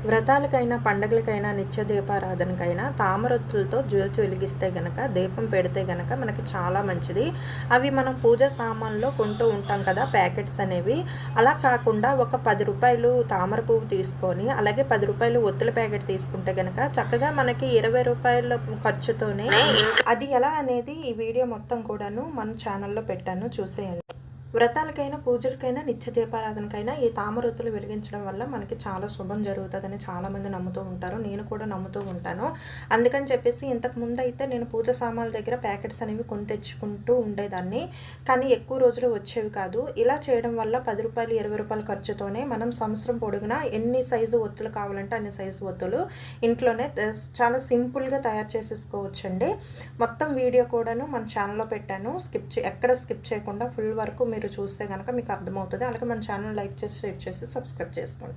వ్రతాలకైనా, పండగలకైనా, నిత్య దీపారాధనకైనా తామరొత్తులతో జ్యోతి వెలిగిస్తే గనక, దీపం పెడితే గనక మనకి చాలా మంచిది. అవి మనం పూజా సామాన్లో కొంటూ ఉంటాం కదా ప్యాకెట్స్ అనేవి. అలా కాకుండా ఒక రూ. 10 తామర పువ్వు తీసుకొని, అలాగే రూ. 10 ఒత్తుల ప్యాకెట్ తీసుకుంటే గనక చక్కగా మనకి రూ. 20 ఖర్చుతోనే అది ఎలా అనేది ఈ వీడియో మొత్తం కూడాను మన ఛానల్లో పెట్టాను, చూసేయండి. వ్రతాలకైనా, పూజలకైనా, నిత్య దీపారాధనకైనా ఈ తామరొత్తులు వెలిగించడం వల్ల మనకి చాలా శుభం జరుగుతుందని చాలామంది నమ్ముతూ ఉంటారు. నేను కూడా నమ్ముతూ ఉంటాను. అందుకని చెప్పేసి ఇంతకుముందు అయితే నేను పూజ సామాన్ల దగ్గర ప్యాకెట్స్ అనేవి కొని తెచ్చుకుంటూ ఉండేదాన్ని. కానీ ఎక్కువ రోజులు వచ్చేవి కాదు. ఇలా చేయడం వల్ల రూ. 10, రూ. 20 ఖర్చుతోనే మనం సంవత్సరం పొడుగునా ఎన్ని సైజు ఒత్తులు కావాలంటే అన్ని సైజు ఒత్తులు ఇంట్లోనే చాలా సింపుల్గా తయారు చేసేసుకోవచ్చండి. మొత్తం వీడియో కూడాను మన ఛానల్లో పెట్టాను. ఎక్కడ స్కిప్ చేయకుండా ఫుల్ వరకు మీరు చూస్తే కనుక మీకు అర్థమవుతుంది. అలాగే మన ఛానల్ లైక్ చేసి, షేర్ చేసి, సబ్స్క్రైబ్ చేసుకోండి.